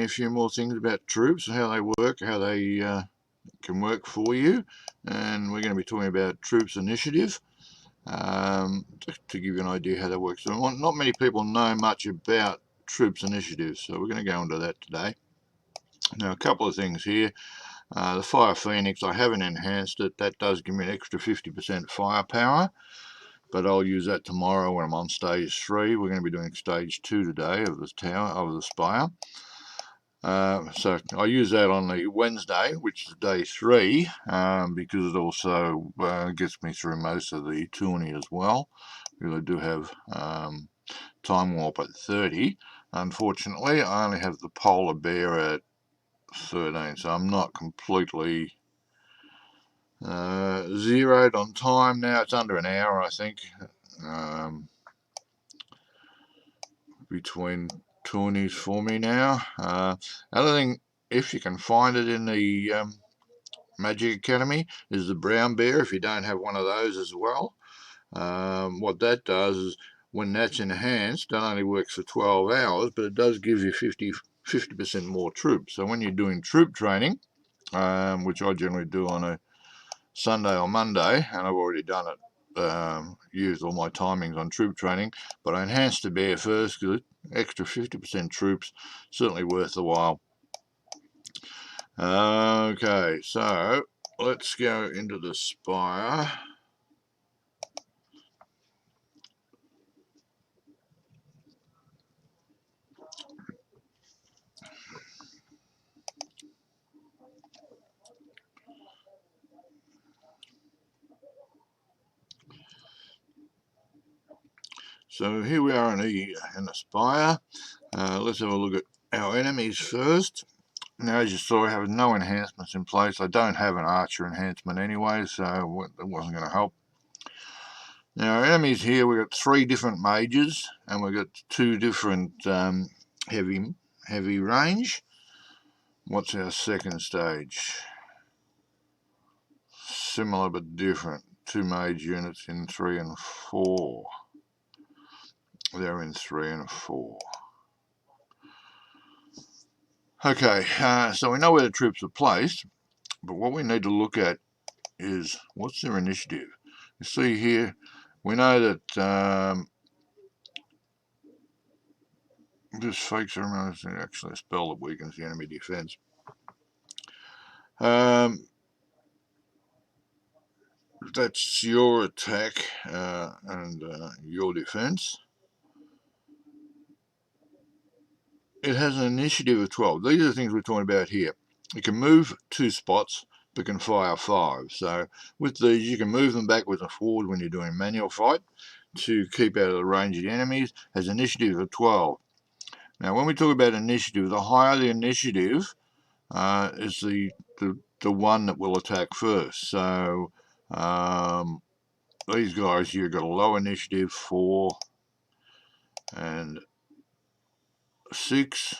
a few more things about troops and how they work, how they can work for you. And we're going to be talking about troops initiative, just to give you an idea how that works. So not many people know much about troops initiative, so we're going to go into that today. Now, a couple of things here. The Fire Phoenix, I haven't enhanced it. That does give me an extra 50% firepower, but I'll use that tomorrow when I'm on stage 3. We're going to be doing stage 2 today of this tower, of the spire. So I use that on the Wednesday, which is day 3, because it also gets me through most of the tourney as well, because I do have time warp at 30. Unfortunately, I only have the polar bear at 13, so I'm not completely zeroed on time now. It's under an hour, I think, between tourneys for me now. Other thing, if you can find it in the Magic Academy, is the brown bear, if you don't have one of those as well. What that does is, when that's enhanced, that only works for 12 hours, but it does give you 50% more troops. So when you're doing troop training, which I generally do on a Sunday or Monday, and I've already done it, used all my timings on troop training, but I enhanced the bear first because extra 50% troops, certainly worth the while. Okay, so let's go into the spire. So here we are in the spire. Let's have a look at our enemies first. Now, as you saw, I have no enhancements in place. I don't have an archer enhancement anyway, so it wasn't going to help. Now, our enemies here, we've got 3 different mages, and we've got 2 different heavy range. What's our second stage? Similar but different. 2 mage units in 3 and 4. They're in 3 and 4. Okay, so we know where the troops are placed, but what we need to look at is what's their initiative. You see here, we know that this fakes around, it's actually a spell that weakens the enemy defense. That's your attack and your defense. It has an initiative of 12. These are the things we're talking about here. You can move 2 spots, but can fire 5. So with these, you can move them backwards and forward when you're doing manual fight to keep out of the range of the enemies. It has an initiative of 12. Now, when we talk about initiative, the higher the initiative is the one that will attack first. So these guys here got a low initiative, 4 and 6.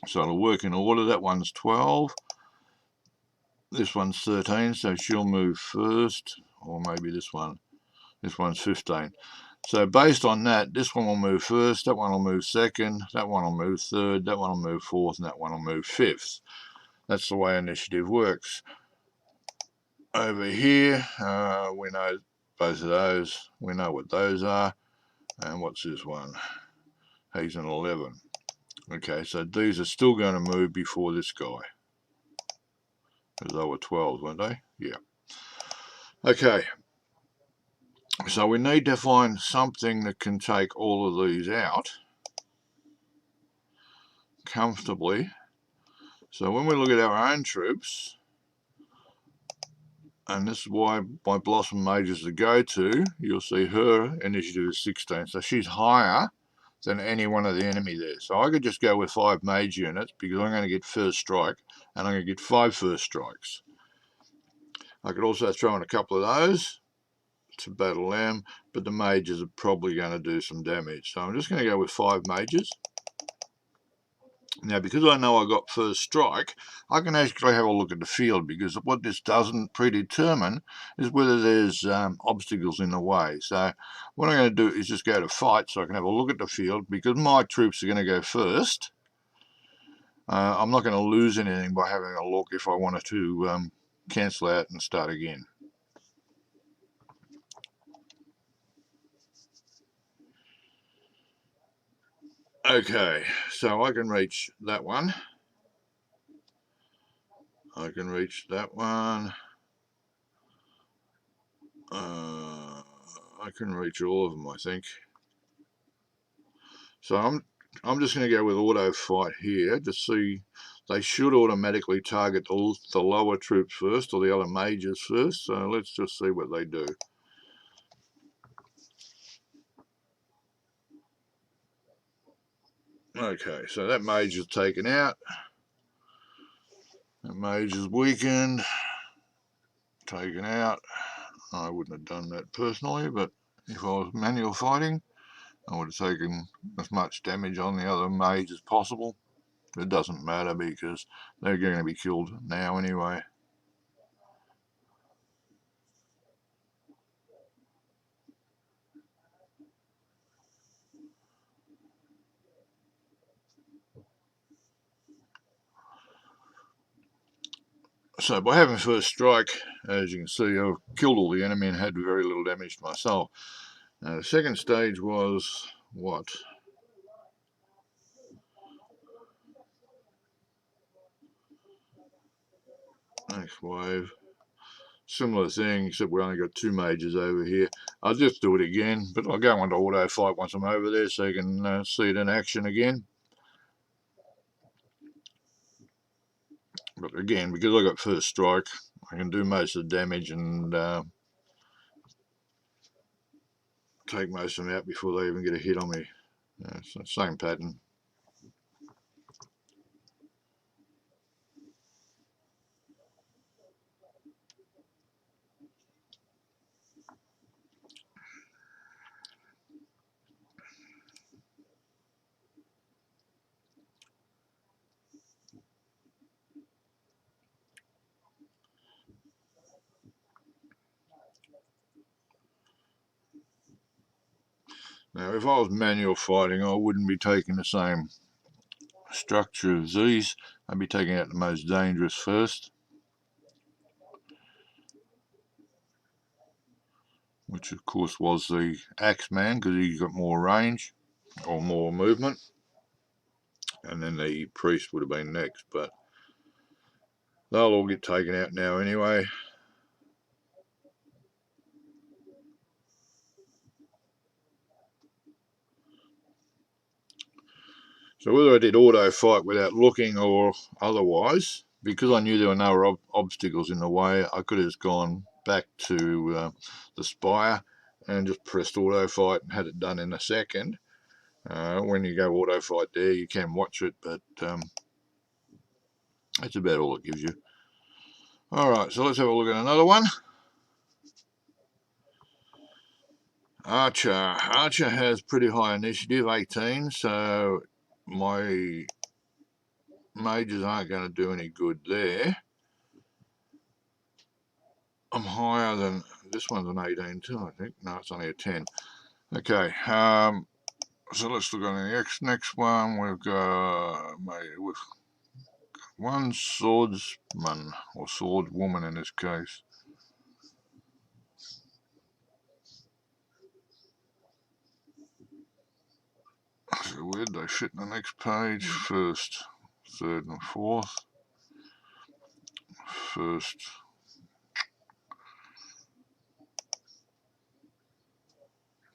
So it'll work in order. That one's 12. This one's 13, so she'll move first, or maybe this one. This one's 15. So based on that, this one will move first, that one will move second, that one will move third, that one will move fourth, and that one will move fifth. That's the way initiative works. Over here, we know both of those. We know what those are. And what's this one? He's an 11. Okay, so these are still going to move before this guy. Because they were 12s, weren't they? Yeah. Okay. So we need to find something that can take all of these out comfortably. So when we look at our own troops, and this is why my Blossom Mage is the go-to, you'll see her initiative is 16. So she's higher than any one of the enemy there. So I could just go with 5 mage units because I'm going to get first strike, and I'm going to get 5 first strikes. I could also throw in a couple of those to battle them, but the mages are probably going to do some damage. So I'm just going to go with 5 mages. Now, because I know I got first strike, I can actually have a look at the field, because what this doesn't predetermine is whether there's obstacles in the way. So what I'm going to do is just go to fight so I can have a look at the field, because my troops are going to go first. I'm not going to lose anything by having a look if I wanted to cancel out and start again. Okay, so I can reach that one. I can reach that one. I can reach all of them, I think. So I'm just going to go with auto fight here to see. They should automatically target the lower troops first, or the other majors first. So let's just see what they do. Okay, so that major's taken out. That major's weakened. Taken out. I wouldn't have done that personally, but if I was manual fighting, I would have taken as much damage on the other mage as possible. It doesn't matter because they're going to be killed now anyway. So by having first strike, as you can see, I've killed all the enemy and had very little damage to myself. Now the second stage was what? Next wave. Similar thing, except we only got 2 mages over here. I'll just do it again, but I'll go into auto fight once I'm over there so you can see it in action again. But again, because I got first strike, I can do most of the damage and take most of them out before they even get a hit on me. It's the same pattern. Now, if I was manual fighting, I wouldn't be taking the same structure as these. I'd be taking out the most dangerous first, which of course was the Axeman because he's got more range or more movement, and then the priest would have been next, but they'll all get taken out now anyway. So whether I did auto fight without looking or otherwise, because I knew there were no obstacles in the way, I could have just gone back to the spire and just pressed auto fight and had it done in a second. When you go auto fight there, you can watch it, but that's about all it gives you. Alright, so let's have a look at another one. Archer. Archer has pretty high initiative, 18, so my mages aren't going to do any good there. I'm higher than, this one's an 18 too, I think. No, it's only a 10. Okay, so let's look on the next one. We've got one swordsman, or swordwoman in this case. So where'd they fit in the next page? First, third and fourth. First,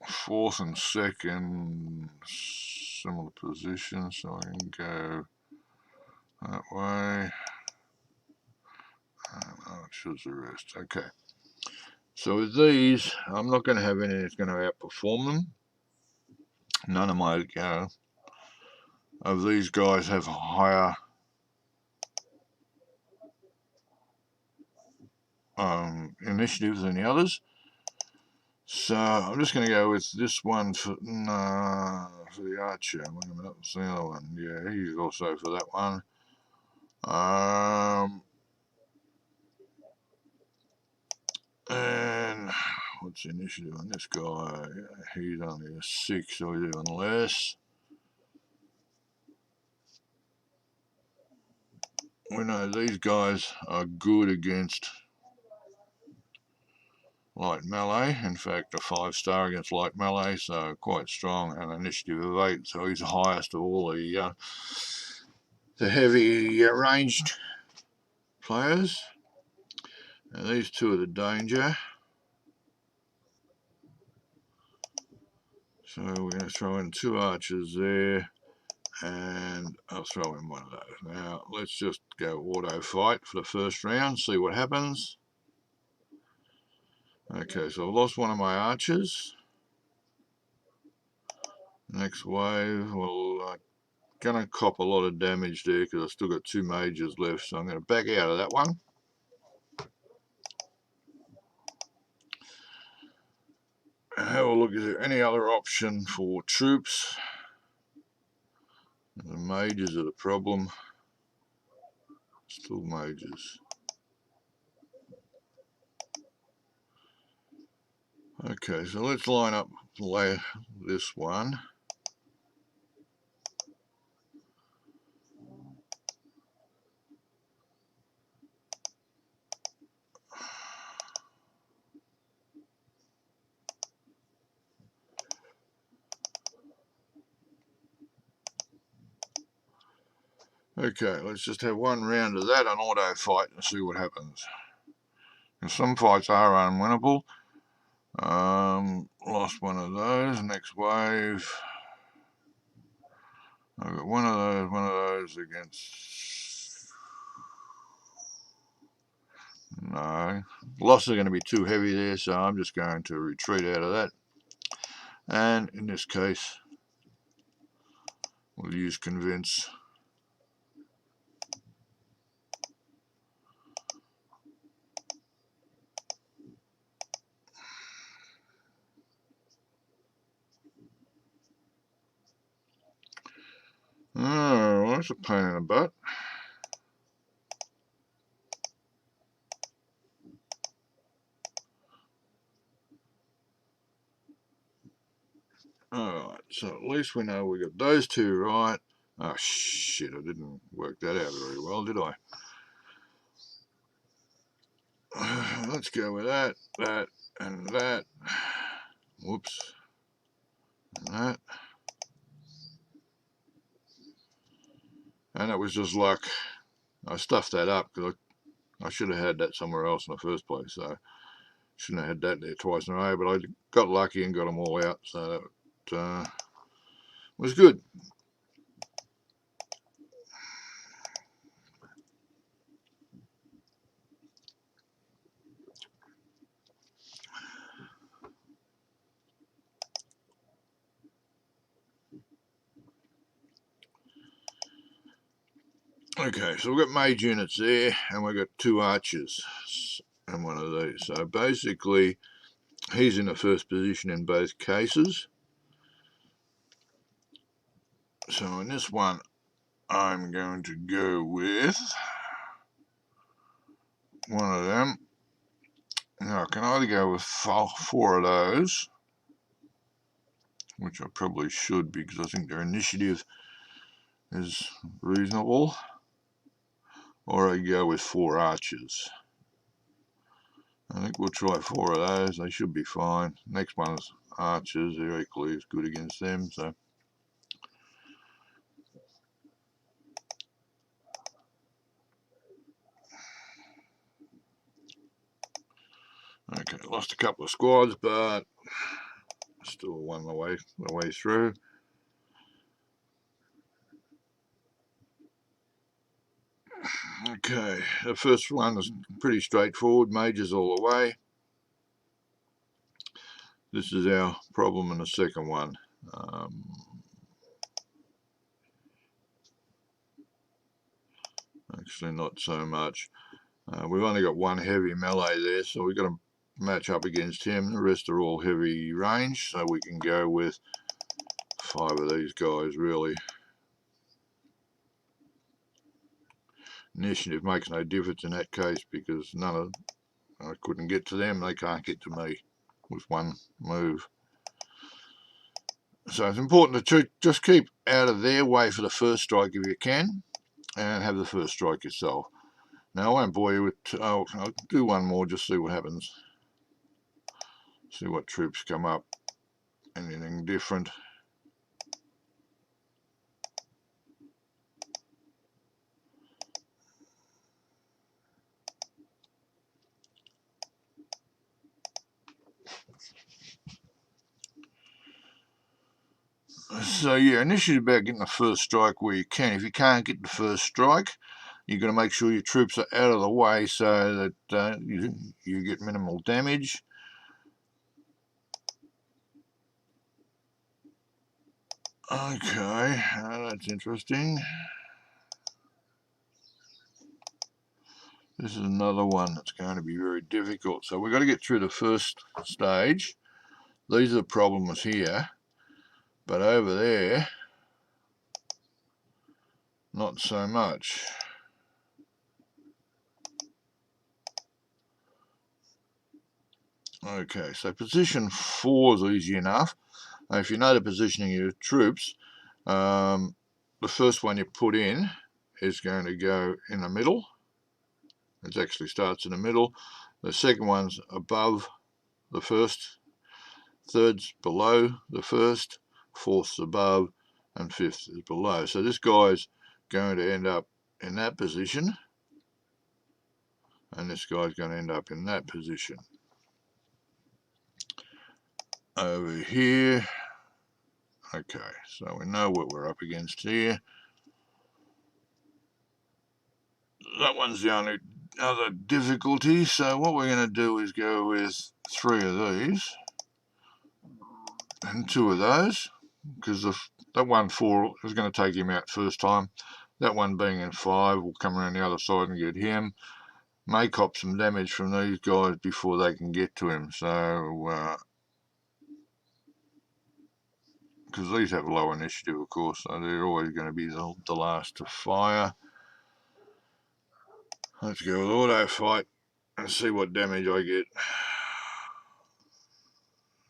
fourth and second, similar position, so I can go that way. Oh, it shows the rest. Okay. So with these, I'm not going to have any that's going to outperform them. None of my of these guys have higher initiatives than the others. So I'm just going to go with this one for the archer. Wait a minute, what's the other one? Yeah, he's also for that one. And what's the initiative on this guy? He's only a 6, so he's even less. we know these guys are good against light melee. In fact, a 5-star against light melee, so quite strong, and initiative of 8, so he's the highest of all the heavy ranged players. And these two are the danger. So we're going to throw in 2 archers there, and I'll throw in one of those. Now let's just go auto fight for the first round, see what happens. Okay, so I've lost one of my archers. Next wave, well, I'm going to cop a lot of damage there because I've still got 2 mages left, so I'm going to back out of that one. And have a look, is there any other option for troops? The mages are the problem. Still mages. Okay, so let's line up this one. Okay, let's just have one round of that on auto fight and see what happens. And some fights are unwinnable. Lost one of those. Next wave. I've got one of those against... No. Losses are going to be too heavy there, so I'm just going to retreat out of that. And in this case, we'll use convince. Oh, that's a pain in the butt. Alright, so at least we know we got those 2 right. Oh shit, I didn't work that out very well, did I? Let's go with that, and that. Whoops. And that. And it was just luck. I stuffed that up because I should have had that somewhere else in the first place. So shouldn't have had that there twice in a row. But I got lucky and got them all out. So that was good. Okay, so we've got mage units there, and we've got 2 archers and one of these. So basically, he's in the first position in both cases. So in this one, I'm going to go with one of them. Now, I can either go with 4 of those, which I probably should because I think their initiative is reasonable, or I go with 4 archers. I think we'll try 4 of those. They should be fine. Next one is archers. They're equally as good against them. So okay, lost a couple of squads, but still won the way through. Okay, the first one is pretty straightforward. Mages all the way. This is our problem in the second one. Actually, not so much. We've only got 1 heavy melee there, so we've got to match up against him. The rest are all heavy range, so we can go with 5 of these guys, really. Initiative makes no difference in that case because I couldn't get to them. They can't get to me with 1 move. So it's important to just keep out of their way for the first strike if you can. and have the first strike yourself. Now I won't bore you with, I'll do one more, just see what happens. See what troops come up. Anything different. So yeah, initiative about getting the first strike where you can. If you can't get the first strike, you've got to make sure your troops are out of the way so that you get minimal damage. Okay, that's interesting. This is another one that's going to be very difficult. So we've got to get through the first stage. These are the problems here, but over there, not so much. Okay, so position 4 is easy enough. If you know the positioning of your troops, the first one you put in is going to go in the middle. It actually starts in the middle. The second one's above the first, third's below the first, fourth's above, and fifth is below. So this guy's going to end up in that position, and this guy's going to end up in that position. Over here, okay, so we know what we're up against here. That one's the only other difficulty, so what we're going to do is go with 3 of these and 2 of those, because that 1-4 is going to take him out first time. That one being in 5 will come around the other side and get him. May cop some damage from these guys before they can get to him, so because these have low initiative, of course, so they're always going to be the last to fire. Let's go with auto fight and see what damage I get.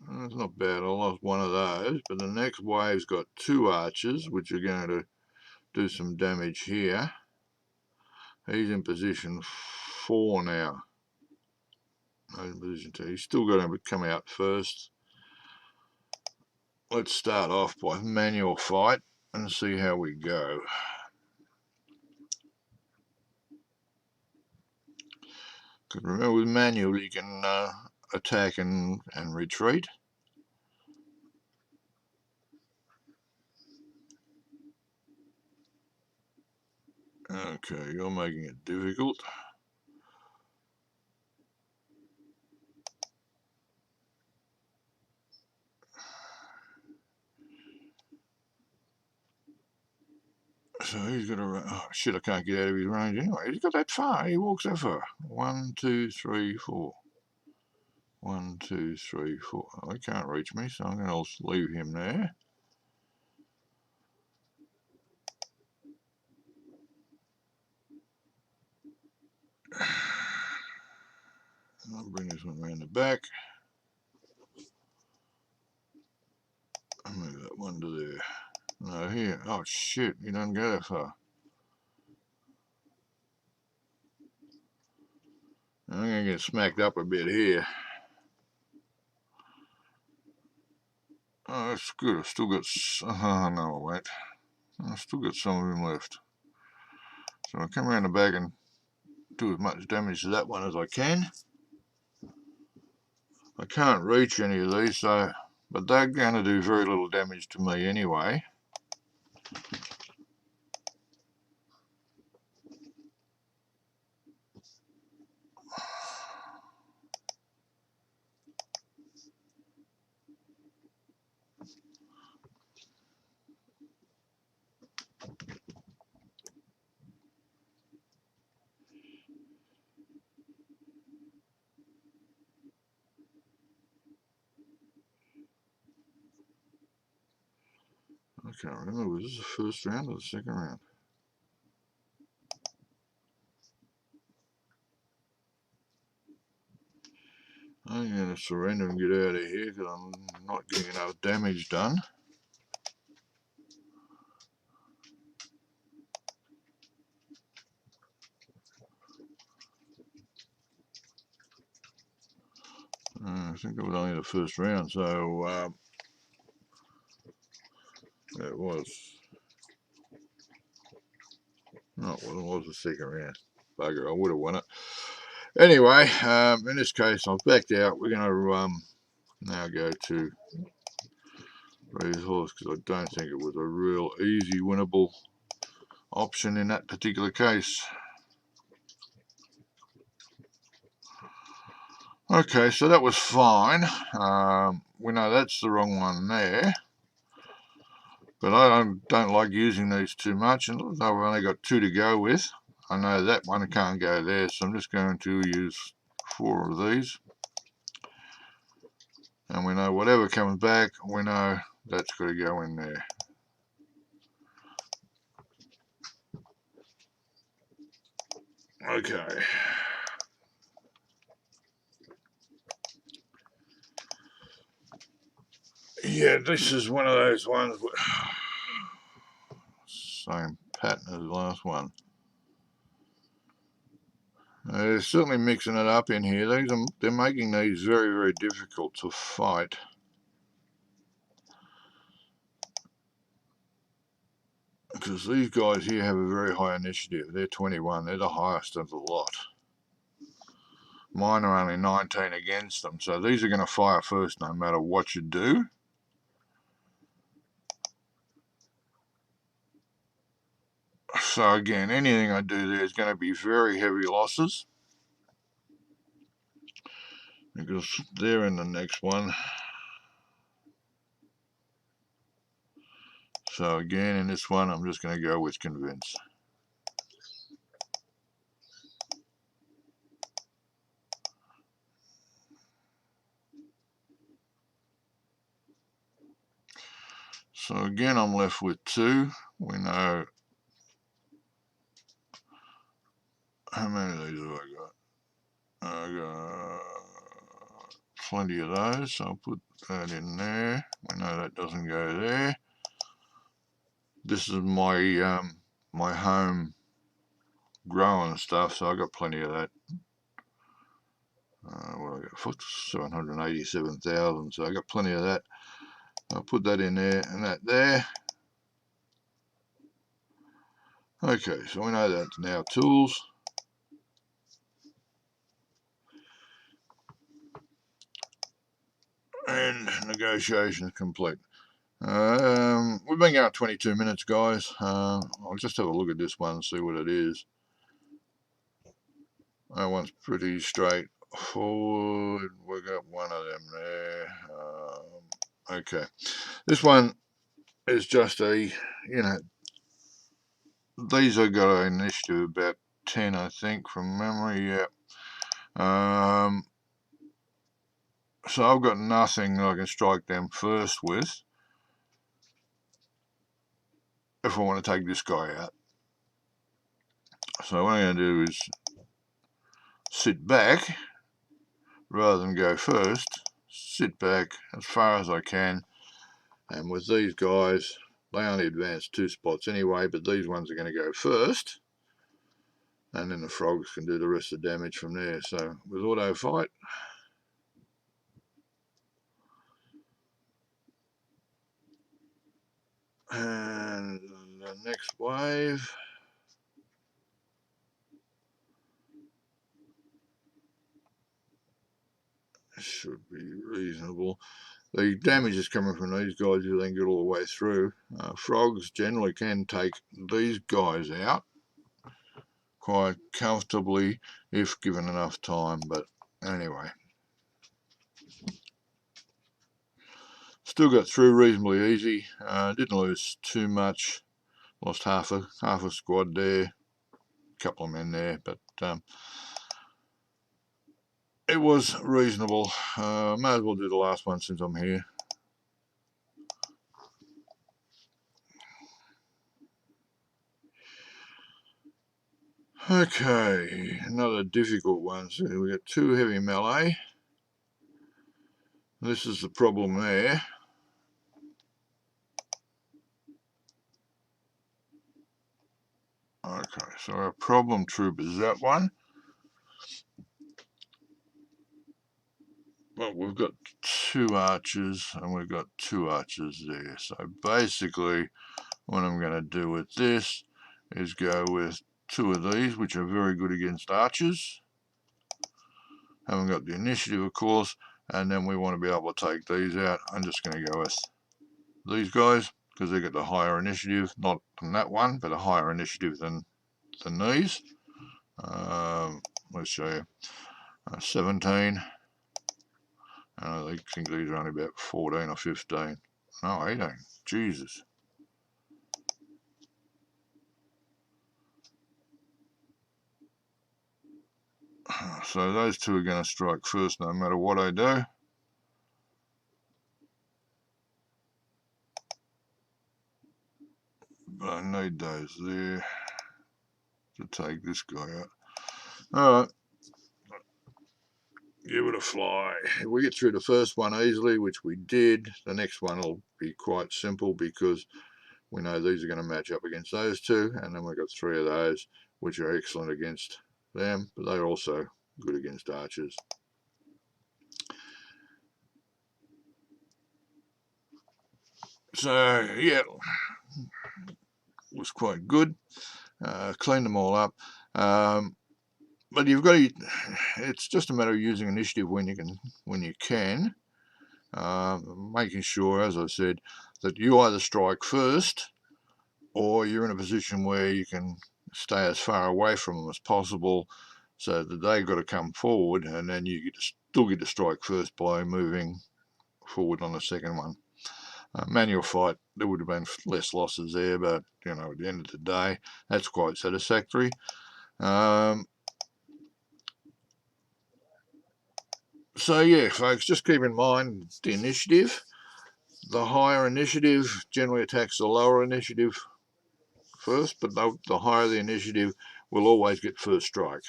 That's not bad. I lost one of those, but the next wave's got 2 archers, which are going to do some damage here. He's in position 4 now. He's in position 2. He's still got to come out first. Let's start off by manual fight and see how we go. Because remember, with manual you can attack and retreat. Okay, you're making it difficult. So he's got to run. Oh shit, I can't get out of his range anyway. He's got that far. He walks that far. 1, 2, 3, 4. 1, 2, 3, 4. Oh, he can't reach me, so I'm going to leave him there. I'll bring this one around the back. I'll move that one to there. No, here. Oh shit, he doesn't go that far. I'm going to get smacked up a bit here. Oh, that's good. I've still got... no, I won't. I've still got some of him left. So I'll come around the back and do as much damage to that one as I can. I can't reach any of these, so... But they're going to do very little damage to me anyway. I can't remember, was this the first round or the second round? I'm going to surrender and get out of here because I'm not getting enough damage done. think it was only the first round, so it was. No, it was the second round. Bugger, I would have won it. Anyway, in this case, I've backed out. We're going to now go to raise horse because I don't think it was a real easy winnable option in that particular case. Okay, so that was fine. We know that's the wrong one there. But I don't like using these too much, and I've only got 2 to go with. I know that one can't go there, so I'm just going to use 4 of these. And we know whatever comes back, we know that's got to go in there. Okay. Yeah, this is one of those ones with same pattern as the last one. They're certainly mixing it up in here. They're making these very, very difficult to fight. Because these guys here have a very high initiative. They're 21. They're the highest of the lot. Mine are only 19 against them. So these are going to fire first no matter what you do. So again, anything I do there is going to be very heavy losses. Because they're in the next one. So again, in this one, I'm just going to go with convince. So again, I'm left with 2. We know how many of these have I got? I got plenty of those, so I'll put that in there. We know that doesn't go there. This is my my home growing stuff, so I got plenty of that. What I got? 787,000, so I got plenty of that. I'll put that in there and that there. Okay, so we know that's now tools. And negotiation is complete. We've been going 22 minutes, guys. I'll just have a look at this one and see what it is. That one's pretty straightforward. We got one of them there. Okay, this one is just a, these have got an initiative about 10, I think, from memory. Yeah. So I've got nothing that I can strike them first with if I want to take this guy out. So what I'm going to do is sit back rather than go first. Sit back as far as I can, and with these guys, they only advance 2 spots anyway, but these ones are going to go first, and then the frogs can do the rest of the damage from there. So with auto fight, and the next wave, should be reasonable. The damage is coming from these guys who then get all the way through. Frogs generally can take these guys out quite comfortably if given enough time, but anyway. Still got through reasonably easy. Didn't lose too much. Lost half a squad there, a couple of men there, but it was reasonable. May as well do the last one since I'm here. Okay, another difficult one. So we got 2 heavy melee. This is the problem there. Okay, so our problem troop is that one. well, we've got 2 archers and we've got 2 archers there. So basically what I'm going to do with this is go with 2 of these, which are very good against archers. Haven't got the initiative, of course, and then we want to be able to take these out. I'm just going to go with these guys because they get the higher initiative, not than that one, but a higher initiative than these. Let's show you. 17. I think these are only about 14 or 15. No, 18. Jesus. So those 2 are going to strike first no matter what I do. But I need those there to take this guy out. Alright. Give it a fly. If we get through the first one easily, which we did, the next one will be quite simple because we know these are going to match up against those 2, and then we've got 3 of those which are excellent against them, but they're also good against archers. So yeah, was quite good. Cleaned them all up, but you've got to, it's just a matter of using initiative when you can, making sure, as I said, that you either strike first or you're in a position where you can stay as far away from them as possible so that they've got to come forward, and then you still get to strike first by moving forward on the second one. Manual fight, there would have been less losses there, but you know, at the end of the day, that's quite satisfactory. So yeah, folks, just keep in mind the initiative. The higher initiative generally attacks the lower initiative first, but the higher the initiative will always get first strike.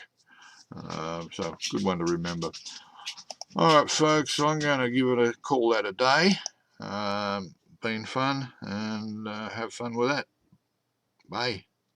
So good one to remember. All right, folks, I'm going to give it a call that a day. Been fun, and have fun with that. Bye.